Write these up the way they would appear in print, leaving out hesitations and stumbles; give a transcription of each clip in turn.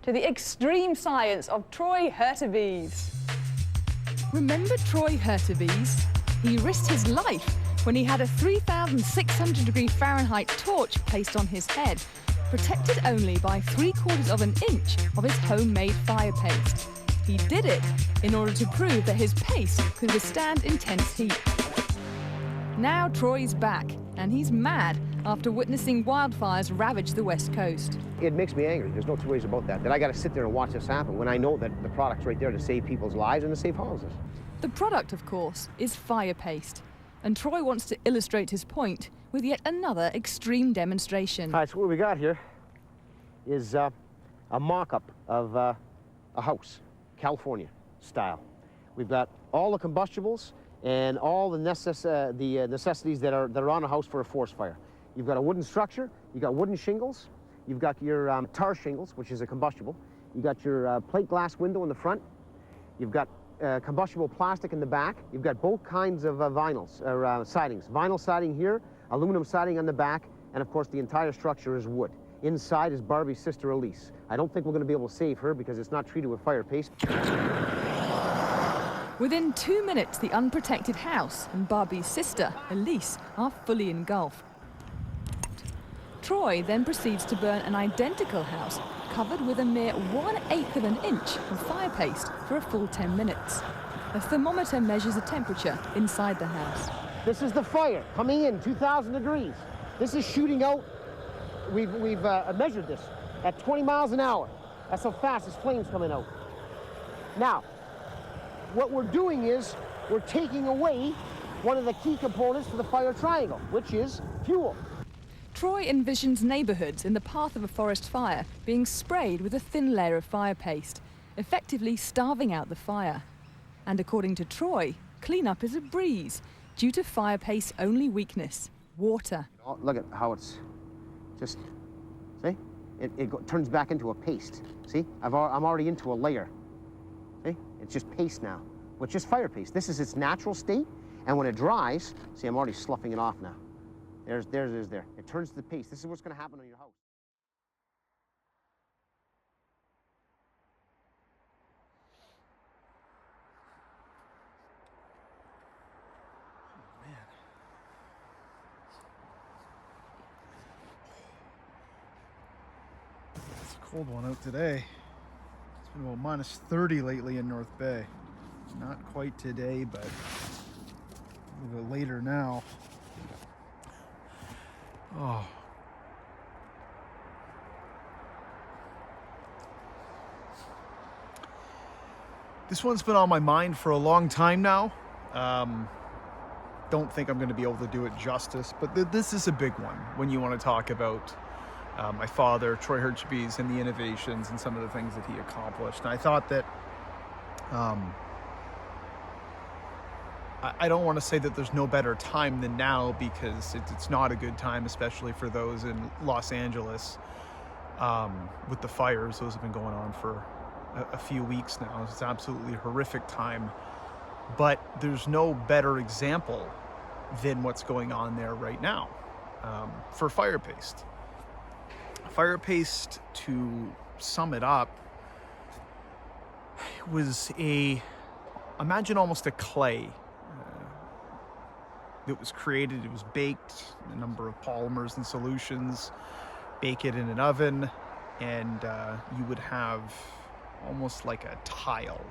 to the extreme science of Troy Hurtubise. Remember Troy Hurtubise? He risked his life when he had a 3,600 Fahrenheit torch placed on his head, protected only by 3/4 of an inch of his homemade fire paste. He did it in order to prove that his paste could withstand intense heat. Now Troy's back, and he's mad after witnessing wildfires ravage the West Coast. It makes me angry. There's no two ways about that. That I got to sit there and watch this happen when I know that the product's right there to save people's lives and to save houses. The product, of course, is Firepaste, and Troy wants to illustrate his point with yet another extreme demonstration. All right, so what we got here is a mock-up of a house, California style. We've got all the combustibles and all the necessities that are on a house for a forest fire. You've got a wooden structure, you've got wooden shingles, you've got your tar shingles, which is a combustible, you've got your plate glass window in the front, you've got combustible plastic in the back, you've got both kinds of vinyls, or sidings. Vinyl siding here, aluminum siding on the back, and of course the entire structure is wood. Inside is Barbie's sister Elise. I don't think we're going to be able to save her because it's not treated with fire paste. Within 2 minutes, the unprotected house and Barbie's sister, Elise, are fully engulfed. Troy then proceeds to burn an identical house covered with a mere 1/8 of an inch of fire paste for a full 10 minutes. A thermometer measures the temperature inside the house. This is the fire coming in, 2,000 degrees. This is shooting out. We've measured this at 20 miles an hour. That's how fast this flame's coming out. Now, what we're doing is we're taking away one of the key components to the fire triangle, which is fuel. Troy envisions neighborhoods in the path of a forest fire being sprayed with a thin layer of fire paste, effectively starving out the fire. And according to Troy, cleanup is a breeze due to fire paste's only weakness, water. Oh, look at how it's just, see? It turns back into a paste. See? I'm already into a layer. See? It's just paste now, which is fire paste. This is its natural state, and when it dries, see, I'm already sloughing it off now. There. It turns to the paste. This is what's going to happen on your house. Oh, man. It's a cold one out today. It's been about minus 30 lately in North Bay. Not quite today, but a little bit later now. Oh. This one's been on my mind for a long time now. Don't think I'm going to be able to do it justice, but this is a big one when you want to talk about my father, Troy Hurtubise, and the innovations and some of the things that he accomplished. And I thought that I don't want to say that there's no better time than now, because it's not a good time, especially for those in Los Angeles with the fires. Those have been going on for a few weeks now. It's absolutely a horrific time, but there's no better example than what's going on there right now for Firepaste. Firepaste, to sum it up, was imagine almost a clay. It was created, it was baked, a number of polymers and solutions, bake it in an oven, and you would have almost like a tile,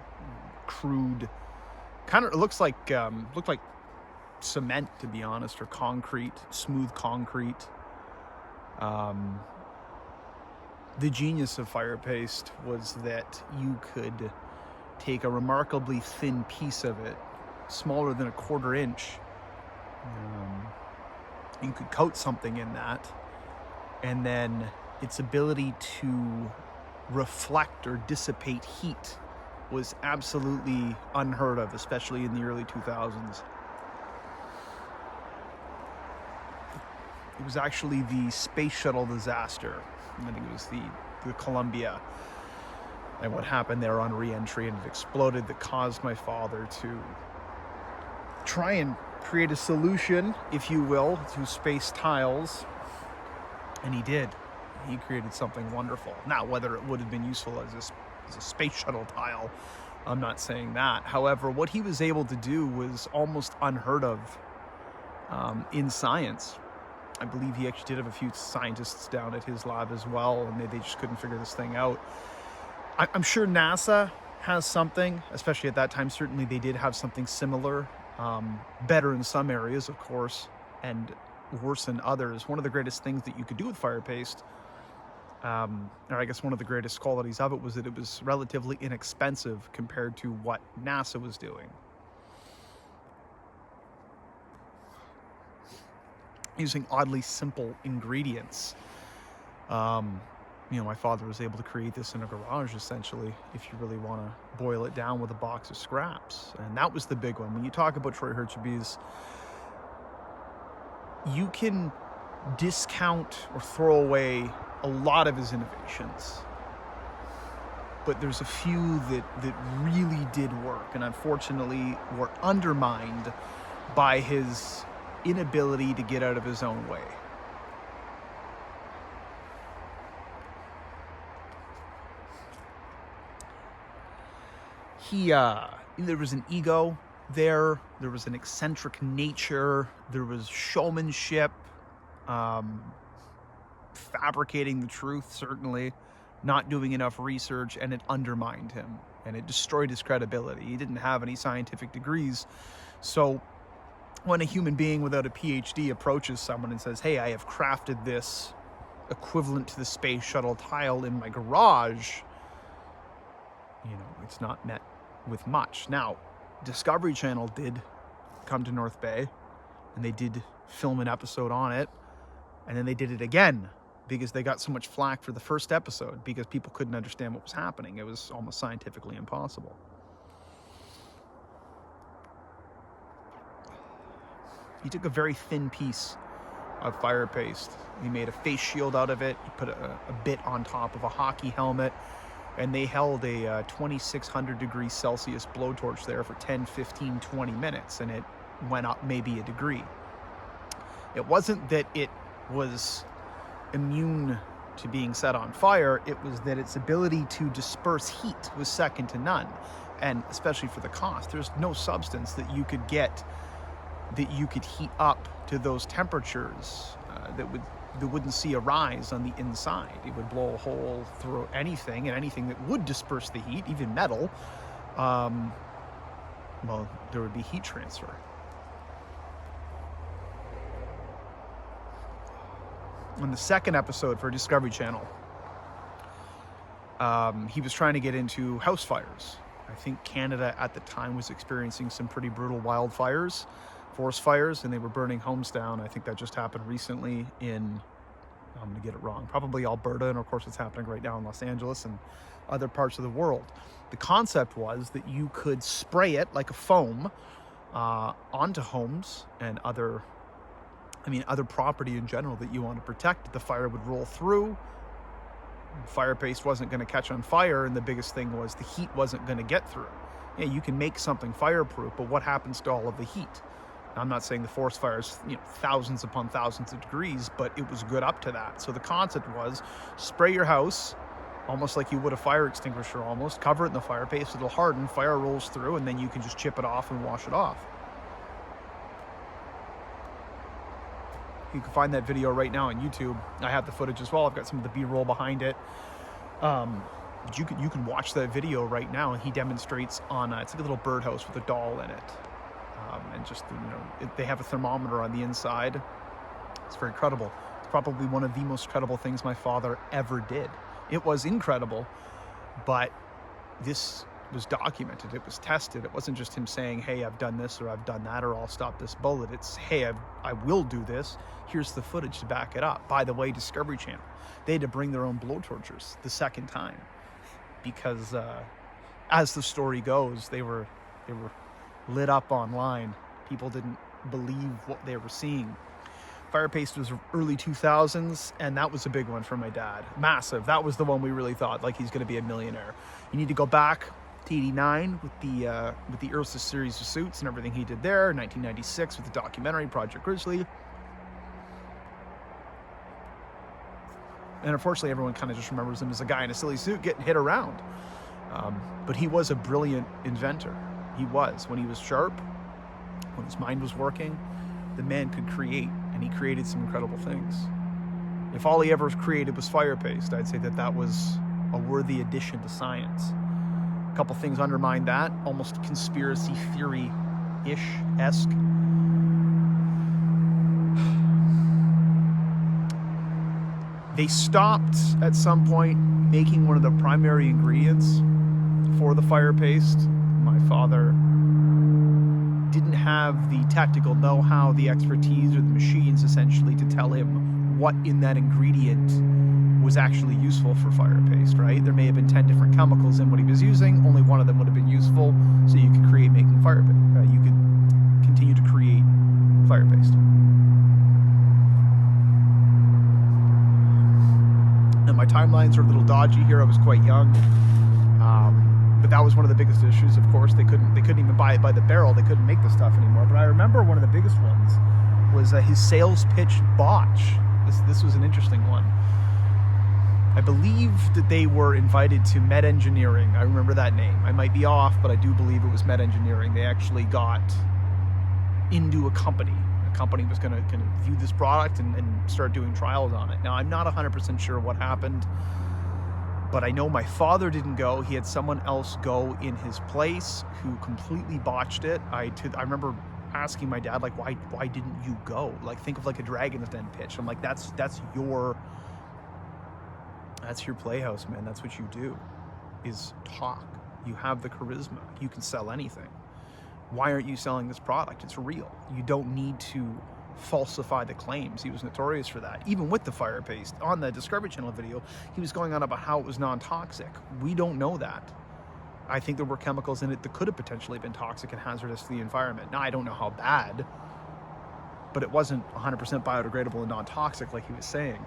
crude, kind of, it looked like cement, to be honest, or concrete, smooth concrete. The genius of Firepaste was that you could take a remarkably thin piece of it, smaller than a 1/4 inch. You could coat something in that, and then its ability to reflect or dissipate heat was absolutely unheard of, especially in the early 2000s. It was actually the space shuttle disaster. I think it was the Columbia, and what happened there on re-entry, and it exploded, that caused my father to try and create a solution, if you will, to space tiles, and he did. He created something wonderful. Now, whether it would have been useful as a space shuttle tile, I'm not saying that. However, what he was able to do was almost unheard of in science. I believe he actually did have a few scientists down at his lab as well, and they just couldn't figure this thing out. I'm sure NASA has something, especially at that time. Certainly they did have something similar, better in some areas, of course, and worse in others. One of the greatest things that you could do with Firepaste, or I guess one of the greatest qualities of it, was that it was relatively inexpensive compared to what NASA was doing. Using oddly simple ingredients. My father was able to create this in a garage, essentially, if you really want to boil it down with a box of scraps. And that was the big one. When you talk about Troy Hertzebees, you can discount or throw away a lot of his innovations, but there's a few that really did work, and unfortunately were undermined by his inability to get out of his own way. There was an ego there was an eccentric nature, there was showmanship, fabricating the truth, certainly, not doing enough research, and it undermined him, and it destroyed his credibility. He didn't have any scientific degrees, so when a human being without a PhD approaches someone and says, hey, I have crafted this equivalent to the space shuttle tile in my garage, it's not met with much. Now, Discovery Channel did come to North Bay, and they did film an episode on it, and then they did it again because they got so much flack for the first episode because people couldn't understand what was happening. It was almost scientifically impossible. He took a very thin piece of Firepaste. He made a face shield out of it. He put a bit on top of a hockey helmet, and they held a 2,600 degrees Celsius blowtorch there for 10, 15, 20 minutes, and it went up maybe a degree. It wasn't that it was immune to being set on fire, it was that its ability to disperse heat was second to none, and especially for the cost. There's no substance that you could get that you could heat up to those temperatures that wouldn't see a rise on the inside. It would blow a hole through anything, and anything that would disperse the heat, even metal, there would be heat transfer. On the second episode for Discovery Channel, he was trying to get into house fires. I think Canada at the time was experiencing some pretty brutal wildfires, forest fires, and they were burning homes down. I think that just happened recently in, I'm going to get it wrong, probably Alberta, and of course it's happening right now in Los Angeles and other parts of the world. The concept was that you could spray it like a foam onto homes and other property in general that you want to protect. The fire would roll through. Firepaste wasn't going to catch on fire, and the biggest thing was the heat wasn't going to get through. Yeah, you can make something fireproof, but what happens to all of the heat? I'm not saying the forest fires, thousands upon thousands of degrees, but it was good up to that. So the concept was spray your house, almost like you would a fire extinguisher almost, cover it in the Firepaste, it'll harden, fire rolls through, and then you can just chip it off and wash it off. You can find that video right now on YouTube. I have the footage as well. I've got some of the B-roll behind it. But you can watch that video right now, and he demonstrates on, it's like a little birdhouse with a doll in it. And just, they have a thermometer on the inside. It's very credible. It's probably one of the most credible things my father ever did. It was incredible, but this was documented. It was tested. It wasn't just him saying, hey, I've done this or I've done that or I'll stop this bullet. It's, hey, I will do this. Here's the footage to back it up. By the way, Discovery Channel, they had to bring their own blowtorches the second time because as the story goes, they were lit up online. People didn't believe what they were seeing. Firepaste was early 2000s, and that was a big one for my dad. Massive. That was the one we really thought, like, he's going to be a millionaire. You need to go back to 89 with the Ursa series of suits and everything he did there. 1996 with the documentary Project Grizzly. And unfortunately, everyone kind of just remembers him as a guy in a silly suit getting hit around. But he was a brilliant inventor. He was. When he was sharp, when his mind was working, the man could create, and he created some incredible things. If all he ever created was Firepaste, I'd say that that was a worthy addition to science. A couple things undermine that, almost conspiracy theory-ish-esque. They stopped at some point making one of the primary ingredients for the Firepaste. My father didn't have the tactical know-how, the expertise, or the machines essentially to tell him what in that ingredient was actually useful for Firepaste, right? There may have been 10 different chemicals in what he was using. Only one of them would have been useful, so you could create making Firepaste. You could continue to create Firepaste. Now, my timelines are a little dodgy here. I was quite young, but that was one of the biggest issues. Of course, they couldn't even buy it by the barrel. They couldn't make the stuff anymore. But I remember one of the biggest ones was his sales pitch botch. This was an interesting one. I believe that they were invited to Med Engineering. I remember that name. I might be off, but I do believe it was Med Engineering. They actually got into a company. A company was going to view this product and start doing trials on it. Now, I'm not 100% sure what happened, but I know my father didn't go. He had someone else go in his place who completely botched it. I remember asking my dad, like, why didn't you go? Like, think of like a Dragon's Den pitch. I'm like, that's your playhouse, man. That's what you do, is talk. You have the charisma. You can sell anything. Why aren't you selling this product? It's real. You don't need to falsify the claims. He was notorious for that. Even with the Firepaste, on the Discovery Channel video, he was going on about how it was non-toxic. We don't know that. I think there were chemicals in it that could have potentially been toxic and hazardous to the environment. Now, I don't know how bad, but it wasn't 100% biodegradable and non-toxic like he was saying.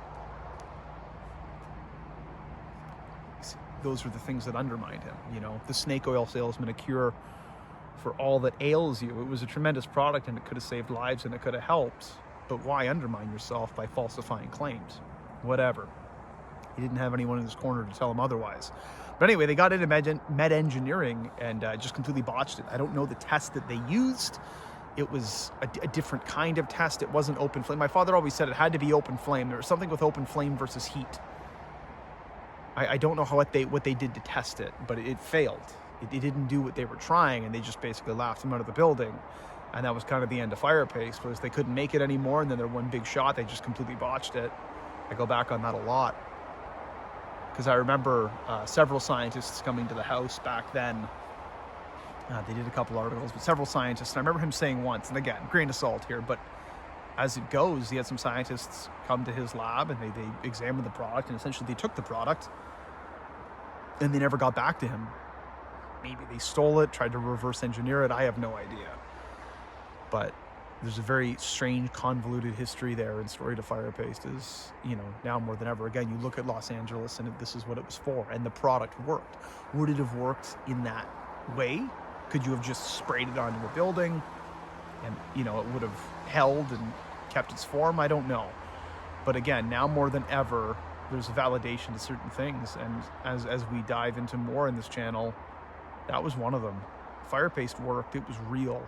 Those are the things that undermined him. You know, the snake oil salesman, a cure for all that ails you. It was a tremendous product, and it could have saved lives and it could have helped. But why undermine yourself by falsifying claims? Whatever. He didn't have anyone in his corner to tell him otherwise. But anyway, they got into Med Engineering and just completely botched it. I don't know the test that they used. It was a different kind of test. It wasn't open flame. My father always said it had to be open flame. There was something with open flame versus heat. I don't know what they did to test it, but it failed. It didn't do what they were trying, and they just basically laughed him out of the building. And that was kind of the end of Firepaste, was they couldn't make it anymore, and then their one big shot, they just completely botched it. I go back on that a lot, because I remember several scientists coming to the house back then. They did a couple articles, but several scientists, and I remember him saying once, and again, grain of salt here, but as it goes, he had some scientists come to his lab, and they examined the product, and essentially they took the product, and they never got back to him. Maybe they stole it, tried to reverse engineer it. I have no idea. But there's a very strange, convoluted history there, and story to Firepaste is, you know, now more than ever. Again, you look at Los Angeles, and this is what it was for, and the product worked. Would it have worked in that way? Could you have just sprayed it onto a building, and, you know, it would have held and kept its form? I don't know. But again, now more than ever, there's a validation to certain things, and as we dive into more in this channel, that was one of them. Firepaste worked. It was real.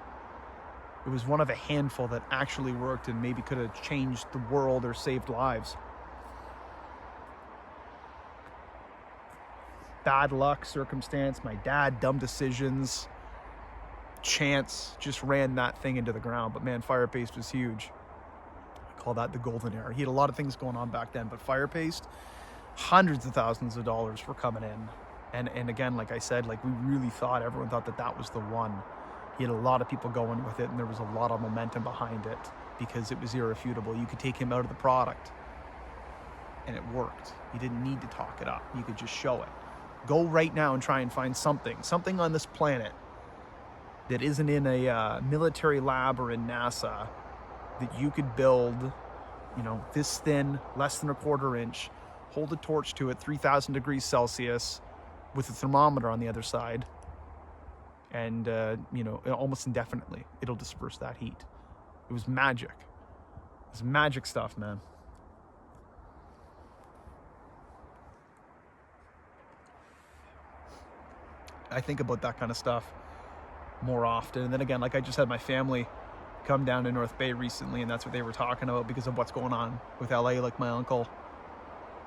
It was one of a handful that actually worked and maybe could have changed the world or saved lives. Bad luck, circumstance, my dad, dumb decisions, chance just ran that thing into the ground. But man, Firepaste was huge. I call that the golden era. He had a lot of things going on back then, but Firepaste, hundreds of thousands of dollars were coming in. And again, like I said, like everyone thought that was the one. He had a lot of people going with it, and there was a lot of momentum behind it because it was irrefutable. You could take him out of the product, and it worked. You didn't need to talk it up. You could just show it. Go right now and try and find something on this planet that isn't in a military lab or in NASA that you could build, you know, this thin, less than a quarter inch, hold a torch to it, 3,000 degrees Celsius, with a thermometer on the other side, and you know, almost indefinitely it'll disperse that heat. It was magic. It's magic stuff, man. I think about that kind of stuff more often. And then again, like I just had my family come down to North Bay recently, and that's what they were talking about because of what's going on with LA. Like my uncle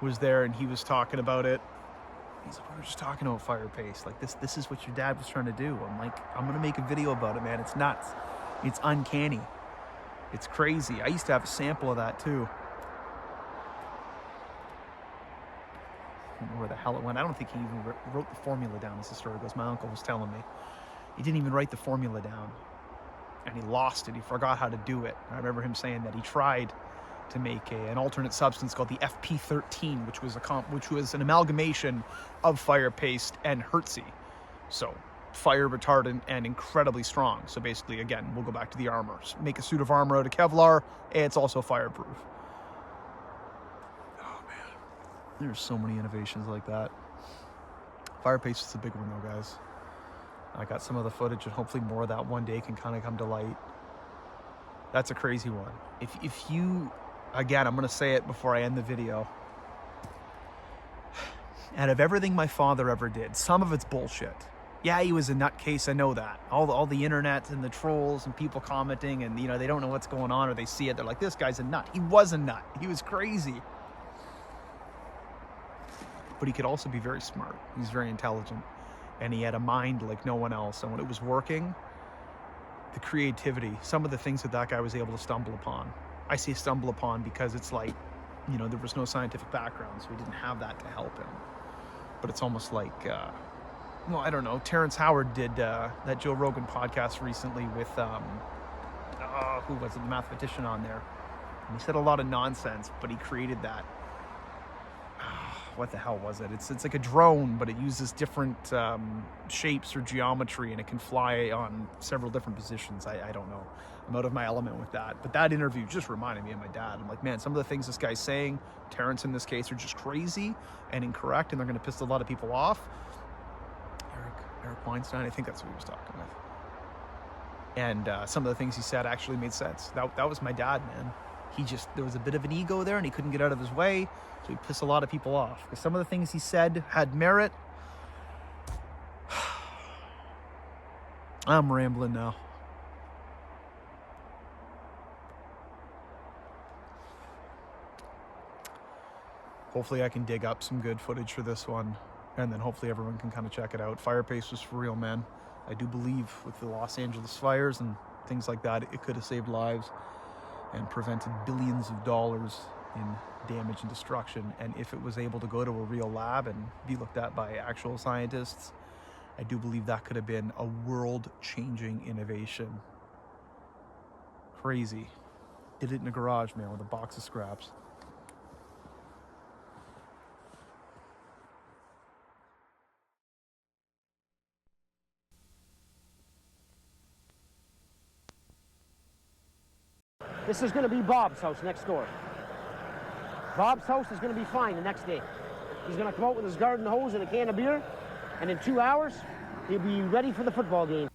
was there and he was talking about it. He's like, we were just talking about Firepaste. Like this is what your dad was trying to do. I'm like, I'm gonna make a video about it, man. It's nuts. It's uncanny. It's crazy. I used to have a sample of that too. I don't know where the hell it went. I don't think he even wrote the formula down, as the story goes. My uncle was telling me. He didn't even write the formula down. And he lost it. He forgot how to do it. I remember him saying that he tried to make an alternate substance called the FP13, which was an amalgamation of Firepaste and Hertzy. So fire retardant and incredibly strong. So basically, again, we'll go back to the armor. Make a suit of armor out of Kevlar, and it's also fireproof. There's so many innovations like that. Firepaste is a big one though, guys. I got some of the footage and hopefully more of that one day can kind of come to light. That's a crazy one. If you, again, I'm going to say it before I end the video. Out of everything my father ever did, some of it's bullshit. Yeah, he was a nutcase, I know that. All the internet and the trolls and people commenting and, you know, they don't know what's going on or they see it. They're like, this guy's a nut. He was a nut. He was crazy. But he could also be very smart. He's very intelligent. And he had a mind like no one else. And when it was working, the creativity, some of the things that guy was able to stumble upon. I say stumble upon because it's like, you know, there was no scientific background, so he didn't have that to help him. But it's almost like, well, I don't know. Terrence Howard did that Joe Rogan podcast recently with, who was it, the mathematician on there. And he said a lot of nonsense, but he created that. What the hell was it? It's like a drone, but it uses different shapes or geometry, and it can fly on several different positions. I don't know. I'm out of my element with that. But that interview just reminded me of my dad. I'm like, man, some of the things this guy's saying, Terrence in this case, are just crazy and incorrect, and they're going to piss a lot of people off. Eric Weinstein, I think that's who he was talking with. And some of the things he said actually made sense. That was my dad, man. There was a bit of an ego there, and he couldn't get out of his way, so he pissed a lot of people off. Because some of the things he said had merit. I'm rambling now. Hopefully I can dig up some good footage for this one, and then hopefully everyone can kind of check it out. Firepaste was for real, man. I do believe with the Los Angeles fires and things like that, it could have saved lives and prevented billions of dollars in damage and destruction. And if it was able to go to a real lab and be looked at by actual scientists, I do believe that could have been a world-changing innovation. Crazy. Did it in a garage, man, with a box of scraps. This is going to be Bob's house next door. Bob's house is going to be fine the next day. He's going to come out with his garden hose and a can of beer, and in 2 hours, he'll be ready for the football game.